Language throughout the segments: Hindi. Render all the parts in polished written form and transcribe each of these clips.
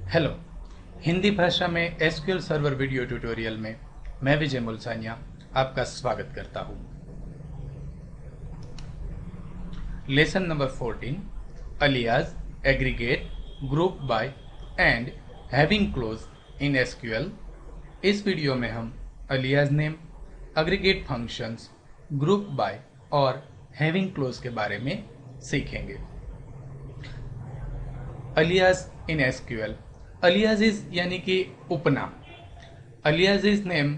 हेलो। हिंदी भाषा में एसक्यूएल सर्वर वीडियो ट्यूटोरियल में मैं विजय मुल्सानिया आपका स्वागत करता हूँ। Lesson number 14 alias, aggregate, group by and having close in SQL. इस वीडियो में हम alias name, aggregate functions, group by और हैविंग क्लोज के बारे में सीखेंगे। Alias in SQL. अलियासेस यानी कि उपनाम। अलियासेस नेम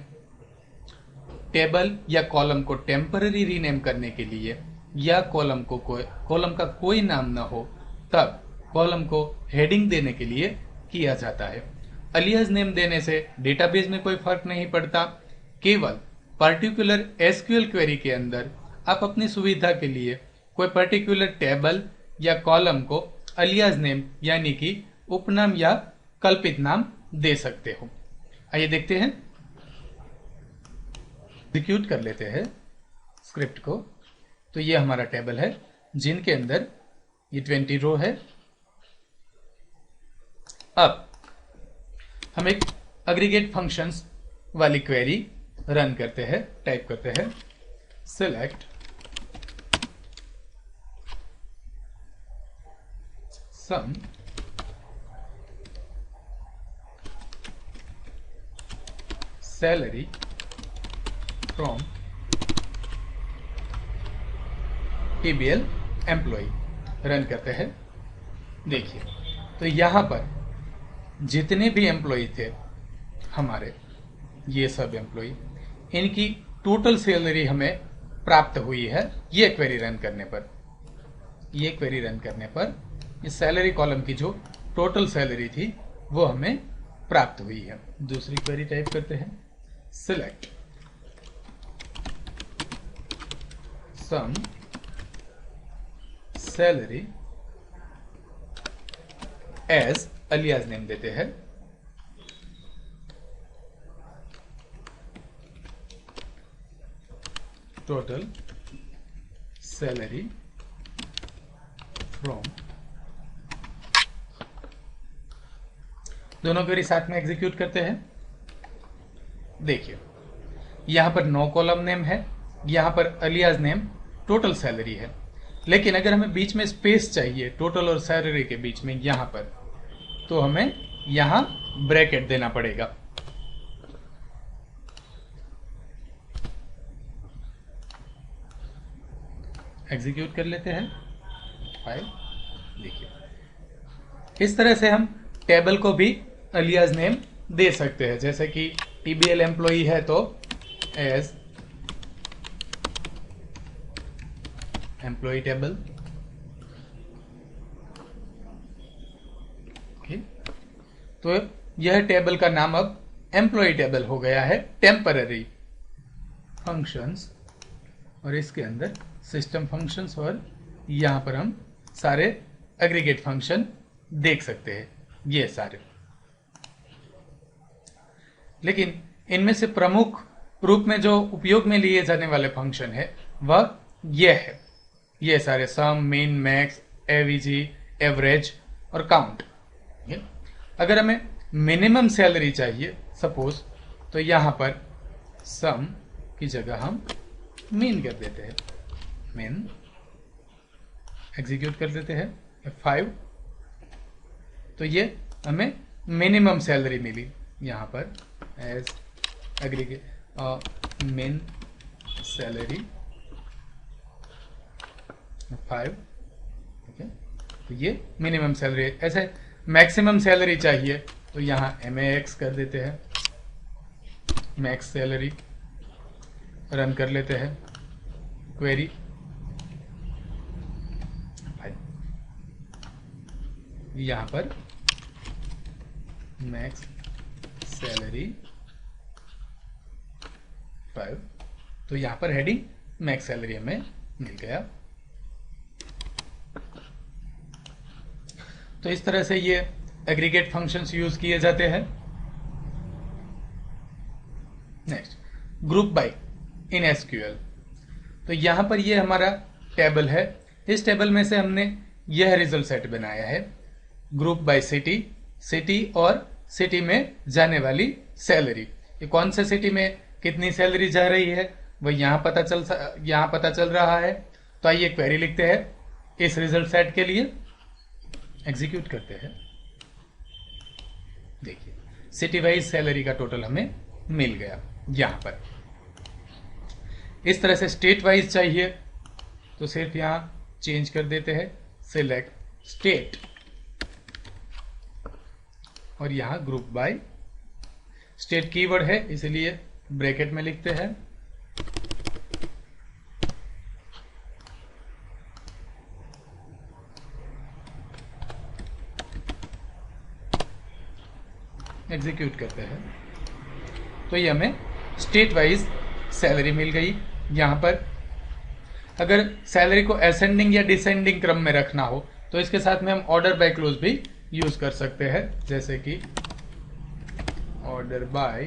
टेबल या कॉलम को टेम्पररी रीनेम करने के लिए या कॉलम का कोई नाम न हो तब कॉलम को हेडिंग देने के लिए किया जाता है। अलियास नेम देने से डेटाबेस में कोई फर्क नहीं पड़ता, केवल पर्टिकुलर एसक्यूएल क्वेरी के अंदर आप अपनी सुविधा के लिए कोई पर्टिकुलर टेबल या कॉलम को अलियास नेम यानी कि उपनाम या कल्पित नाम दे सकते हो। आइए देखते हैं, एग्जीक्यूट कर लेते हैं स्क्रिप्ट को। तो ये हमारा टेबल है जिनके अंदर ये 20 रो है। अब हम एक एग्रीगेट फंक्शंस वाली क्वेरी रन करते हैं। टाइप करते हैं select sum salary from TBL employee. Run करते हैं। देखिए, तो यहां पर जितने भी एम्प्लॉय थे हमारे, ये सब एम्प्लॉय, इनकी टोटल सैलरी हमें प्राप्त हुई है। ये क्वेरी रन करने पर इस सैलरी कॉलम की जो टोटल सैलरी थी वो हमें प्राप्त हुई है। दूसरी क्वेरी टाइप करते हैं select sum salary as alias name देते हैं टोटल सैलरी फ्रॉम। दोनों क्वेरी साथ में एग्जीक्यूट करते हैं। देखिए, यहां पर नो कॉलम नेम है, यहां पर अलियास नेम टोटल सैलरी है, लेकिन अगर हमें बीच में स्पेस चाहिए टोटल और सैलरी के बीच में यहां पर, तो हमें यहां ब्रैकेट देना पड़ेगा। एग्जीक्यूट कर लेते हैं फाइल। देखिए, इस तरह से हम टेबल को भी अलियास नेम दे सकते हैं। जैसे कि टीबीएल एम्प्लॉई है तो एज एम्प्लॉई टेबल। तो यह टेबल का नाम अब एम्प्लॉई टेबल हो गया है, टेम्पररी फंक्शंस, और इसके अंदर सिस्टम फंक्शंस, और यहां पर हम सारे एग्रीगेट फंक्शन देख सकते हैं, ये सारे। लेकिन इनमें से प्रमुख रूप में जो उपयोग में लिए जाने वाले फंक्शन है वह ये है। ये सारे सम, मीन, मैक्स, एवीजी, एवरेज और काउंट। अगर हमें मिनिमम सैलरी चाहिए सपोज, तो यहां पर सम की जगह हम मीन कर देते हैं। मीन एग्जीक्यूट कर देते हैं F5। तो ये हमें मिनिमम सैलरी मिली। यहां पर एज एग्रीगेट मिन सैलरी 5। ठीक है, तो ये मिनिमम सैलरी। ऐसे मैक्सिमम सैलरी चाहिए तो यहाँ MAX कर देते हैं, मैक्स सैलरी। रन कर लेते हैं क्वेरी। यहाँ पर मैक्स सैलरी 5, तो यहाँ पर हेडिंग मैक्स सैलरी हमें मिल गया। तो इस तरह से ये एग्रीगेट फंक्शंस यूज किए जाते हैं। Next, group by in SQL. तो यहां पर ये हमारा टेबल है। इस टेबल में से हमने यह रिजल्ट सेट बनाया है, ग्रुप बाय सिटी सिटी और सिटी में जाने वाली सैलरी। ये कौन से सिटी में कितनी सैलरी जा रही है वो यहाँ पता चल रहा है। तो आइए क्वेरी लिखते हैं इस रिजल्ट सेट के लिए, एग्जीक्यूट करते हैं। देखिए सिटी वाइज सैलरी का टोटल हमें मिल गया। यहां पर इस तरह से स्टेट वाइज चाहिए तो सिर्फ यहां चेंज कर देते हैं, सिलेक्ट स्टेट, और यहां ग्रुप बाय। स्टेट कीवर्ड है इसलिए ब्रैकेट में लिखते हैं। एग्जीक्यूट करते हैं तो ये हमें स्टेट वाइज सैलरी मिल गई। यहां पर अगर सैलरी को असेंडिंग या डिसेंडिंग क्रम में रखना हो तो इसके साथ में हम ऑर्डर बाय क्लोज भी यूज कर सकते हैं, जैसे कि order by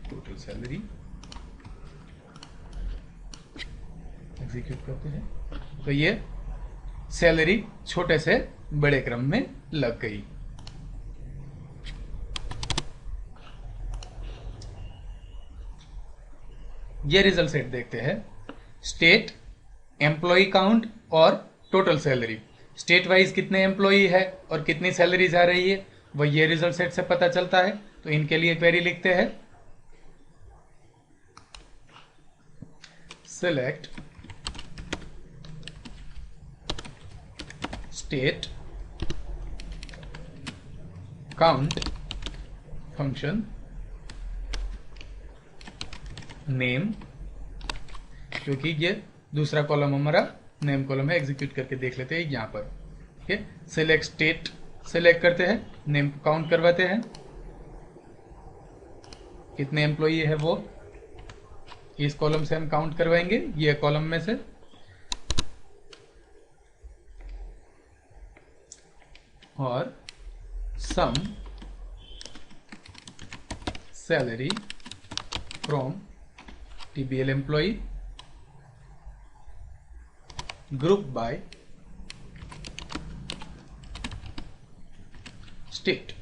total salary. Execute करते हैं तो ये सैलरी छोटे से बड़े क्रम में लग गई। ये रिजल्ट सेट देखते हैं, स्टेट, एम्प्लॉय काउंट और टोटल सैलरी। स्टेट वाइज कितने एम्प्लॉय है और कितनी सैलरी जा रही है वो ये रिजल्ट सेट से पता चलता है। तो इनके लिए क्वेरी लिखते हैं, select state count function name, क्योंकि ये दूसरा कॉलम हमारा नेम कॉलम है। एग्जीक्यूट करके देख लेते हैं यहां पर। ठीक है, सिलेक्ट स्टेट सिलेक्ट करते हैं, नेम काउंट करवाते हैं, कितने एम्प्लॉई है वो इस कॉलम से हम काउंट करवाएंगे, ये कॉलम में से। और sum salary from TBL employee group by state.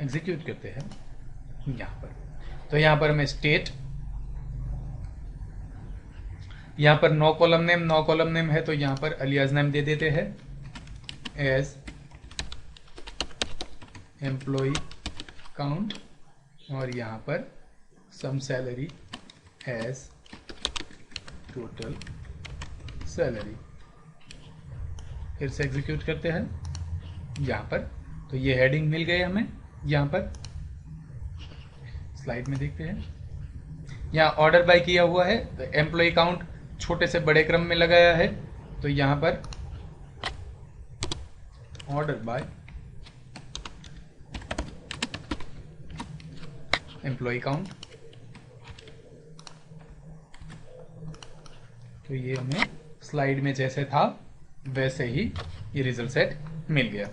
Execute करते हैं यहां पर। तो यहां पर हमें स्टेट, यहां पर नो कॉलम नेम है तो यहां पर अलियास नेम दे देते हैं एज एम्प्लॉय काउंट, और यहां पर सम सैलरी एज टोटल सैलरी। फिर से एग्जीक्यूट करते हैं यहां पर। तो ये हेडिंग मिल गए हमें। यहां पर स्लाइड में देखते हैं, यहां ऑर्डर बाय किया हुआ है तो एम्प्लॉय काउंट छोटे से बड़े क्रम में लगाया है। तो यहां पर ऑर्डर बाय एम्प्लॉय काउंट। तो ये हमें स्लाइड में जैसे था वैसे ही ये रिजल्ट सेट मिल गया।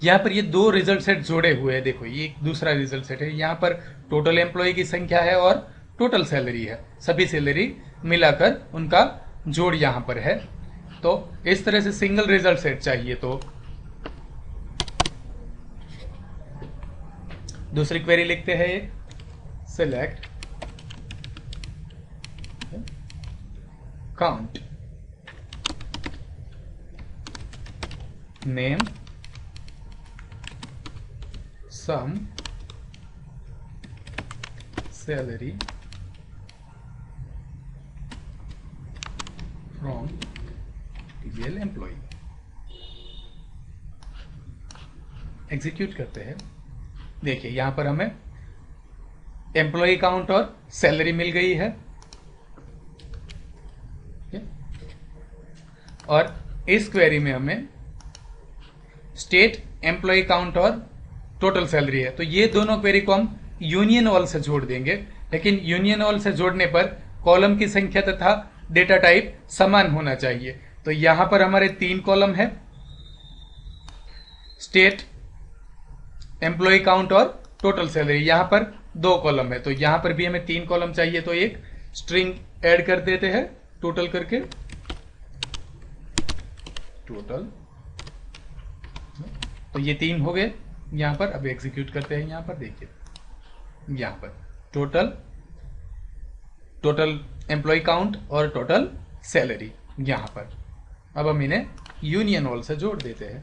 यहां पर ये दो रिजल्ट सेट जोड़े हुए हैं। देखो ये दूसरा रिजल्ट सेट है, यहां पर टोटल एम्प्लॉय की संख्या है और टोटल सैलरी है, सभी सैलरी मिलाकर उनका जोड़ यहां पर है। तो इस तरह से सिंगल रिजल्ट सेट चाहिए तो दूसरी क्वेरी लिखते हैं, select count name sum salary from TBL employ. Execute करते हैं। देखिए यहां पर हमें एम्प्लॉय काउंट और सैलरी मिल गई है, और इस क्वेरी में हमें स्टेट, एम्प्लॉय काउंट और टोटल सैलरी है। तो ये दोनों क्वेरी को हम यूनियन ऑल से जोड़ देंगे, लेकिन यूनियन ऑल से जोड़ने पर कॉलम की संख्या तथा डेटा टाइप समान होना चाहिए। तो यहां पर हमारे 3 कॉलम है, स्टेट, एम्प्लॉय काउंट और टोटल सैलरी। यहां पर 2 कॉलम है, तो यहां पर भी हमें 3 कॉलम चाहिए, तो एक स्ट्रिंग ऐड कर देते हैं टोटल करके, टोटल। तो ये 3 हो गए यहां पर। अब एग्जीक्यूट करते हैं, यहां पर देखिए, यहां पर टोटल, टोटल एम्प्लॉय काउंट और टोटल सैलरी यहां पर। अब हम इन्हें यूनियन ऑल से जोड़ देते हैं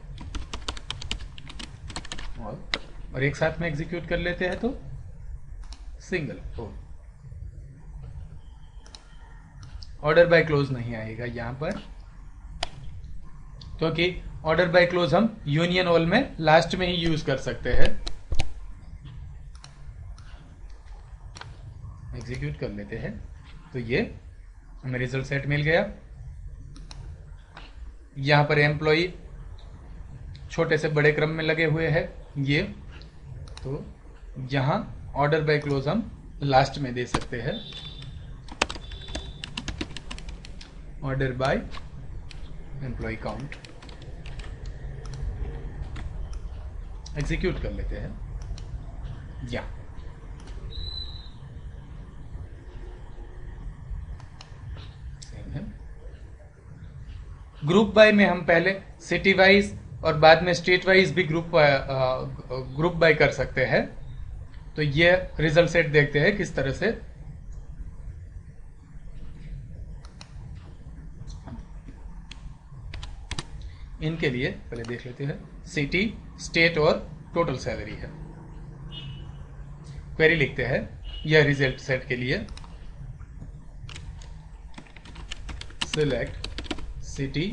और एक साथ में एग्जीक्यूट कर लेते हैं, तो सिंगल ऑर्डर बाय क्लोज नहीं आएगा यहां पर, क्योंकि ऑर्डर बाय क्लोज हम यूनियन ऑल में लास्ट में ही यूज कर सकते हैं। एग्जीक्यूट कर लेते हैं, तो ये हमें रिजल्ट सेट मिल गया। यहां पर एम्प्लॉय छोटे से बड़े क्रम में लगे हुए हैं ये, तो यहां ऑर्डर बाय क्लोज हम लास्ट में दे सकते हैं, order by employ count. Execute कर लेते हैं, या सेम है। ग्रुप बाय में हम पहले सिटी वाइज और बाद में स्टेट वाइज भी ग्रुप बाय कर सकते हैं। तो ये रिजल्ट सेट देखते हैं किस तरह से। इनके लिए पहले देख लेते हैं, सिटी, स्टेट और टोटल सैलरी है। क्वेरी लिखते हैं यह रिजल्ट सेट के लिए, सिलेक्ट सिटी,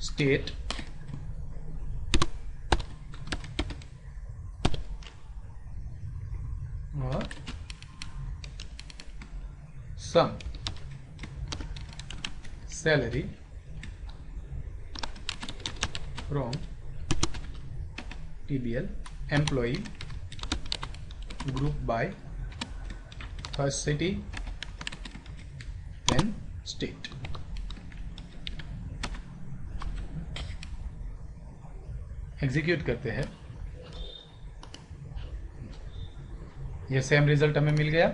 स्टेट और sum salary from TBL employee group by first city then state. Execute करते हैं, ये सेम रिजल्ट हमें मिल गया,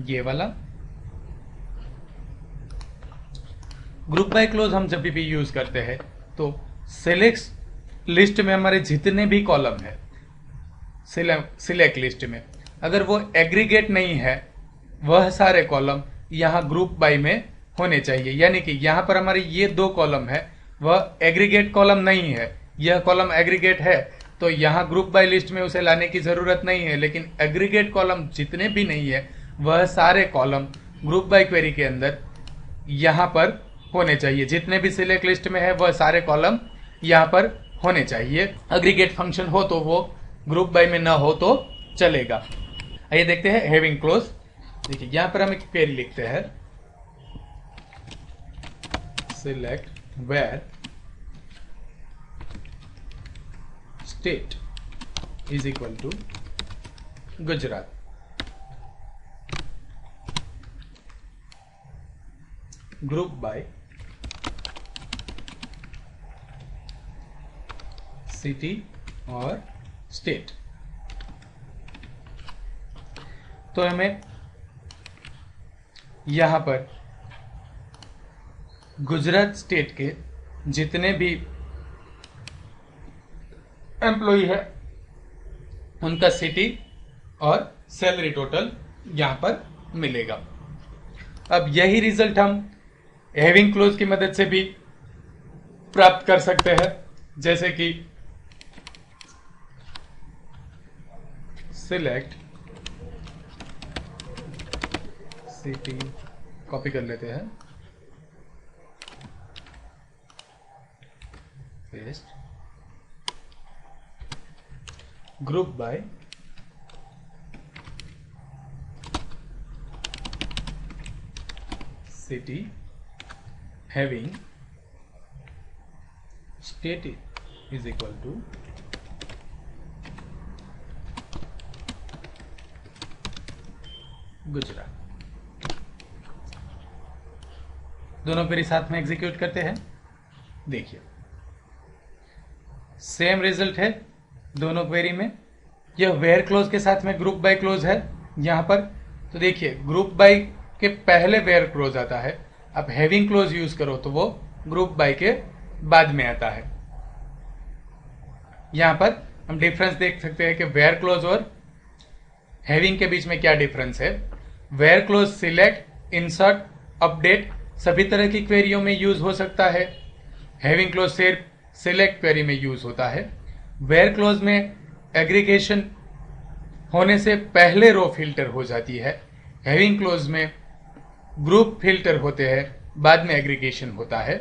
ये वाला। ग्रुप बाय क्लोज हम जब भी यूज करते हैं तो सिलेक्ट लिस्ट में हमारे जितने भी कॉलम है सिलेक्ट लिस्ट में, अगर वो एग्रीगेट नहीं है, वह सारे कॉलम यहां ग्रुप बाय में होने चाहिए। यानी कि यहां पर हमारे ये 2 कॉलम है, वह एग्रीगेट कॉलम नहीं है, यह कॉलम एग्रीगेट है, तो यहां ग्रुप बाय लिस्ट में उसे लाने की जरूरत नहीं है। लेकिन एग्रीगेट कॉलम जितने भी नहीं है, वह सारे कॉलम ग्रुप बाय क्वेरी के अंदर यहां पर होने चाहिए। जितने भी सिलेक्ट लिस्ट में है, वह सारे कॉलम यहां पर होने चाहिए। एग्रीगेट फंक्शन हो तो वो ग्रुप बाय में ना हो तो चलेगा। आइए देखते हैं हैविंग क्लोज। देखिए यहां पर हम एक क्वेरी लिखते हैं, select where state is equal to Gujarat. Group by city और स्टेट। तो हमें यहां पर गुजरात स्टेट के जितने भी एम्प्लॉय है उनका सिटी और सैलरी टोटल यहां पर मिलेगा। अब यही रिजल्ट हम हैविंग क्लोज की मदद से भी प्राप्त कर सकते हैं, जैसे कि सिलेक्ट सिटी, कॉपी कर लेते हैं, paste, group by city having state is equal to Gujarat. दोनों क्वेरी साथ में एग्जीक्यूट करते हैं। देखिए सेम रिजल्ट है, दोनों क्वेरी में। यह वेयर क्लोज के साथ में ग्रुप बाय क्लोज है यहाँ पर। तो देखिए ग्रुप बाय के पहले वेयर क्लोज आता है, अब हैविंग क्लोज यूज करो तो वो ग्रुप बाय के बाद में आता है। यहां पर हम डिफरेंस देख सकते हैं कि वेयर क्लोज और हैविंग के बीच में क्या डिफरेंस है। Where clause select, insert, update सभी तरह की क्वेरियों में यूज हो सकता है। हैविंग क्लोज सिर्फ सिलेक्ट क्वेरी में यूज होता है। वेयर क्लोज में एग्रीगेशन होने से पहले रो फिल्टर हो जाती है। हैविंग क्लोज में ग्रुप फिल्टर होते हैं, बाद में एग्रीगेशन होता है।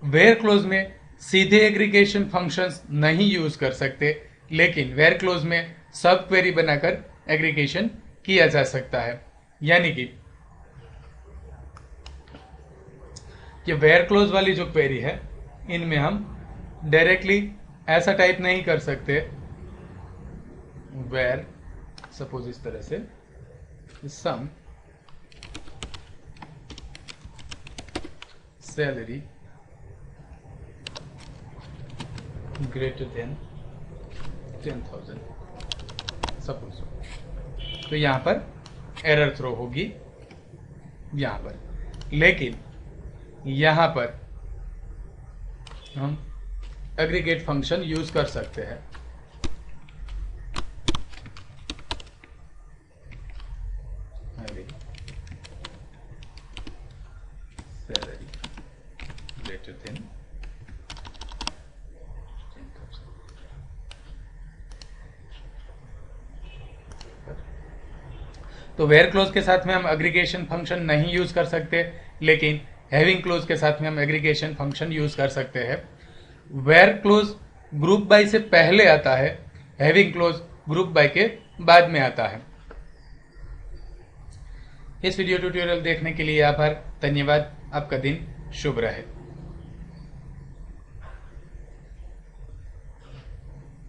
वेयर क्लोज में सीधे एग्रीगेशन फंक्शंस नहीं यूज कर सकते, लेकिन वेयर क्लोज में सब क्वेरी बनाकर एग्रीगेशन किया जा सकता है। यानी कि ये वेयर क्लोज वाली जो क्वेरी है, इनमें हम डायरेक्टली ऐसा टाइप नहीं कर सकते वेयर, सपोज इस तरह से सम सैलरी ग्रेटर देन 10,000 सपोज। तो यहां पर एरर थ्रो होगी यहां पर, लेकिन यहां पर हम एग्रीगेट फंक्शन यूज कर सकते हैं। Salary greater than 10,000। तो वेयर क्लोज के साथ में हम एग्रीगेशन फंक्शन नहीं यूज कर सकते, लेकिन हैविंग क्लोज के साथ में हम एग्रीगेशन फंक्शन यूज कर सकते हैं। वेयर क्लोज ग्रुप बाय से पहले आता है, हैविंग क्लोज ग्रुप बाय के बाद में आता है। इस वीडियो ट्यूटोरियल देखने के लिए आभार, धन्यवाद। आपका दिन शुभ रहे।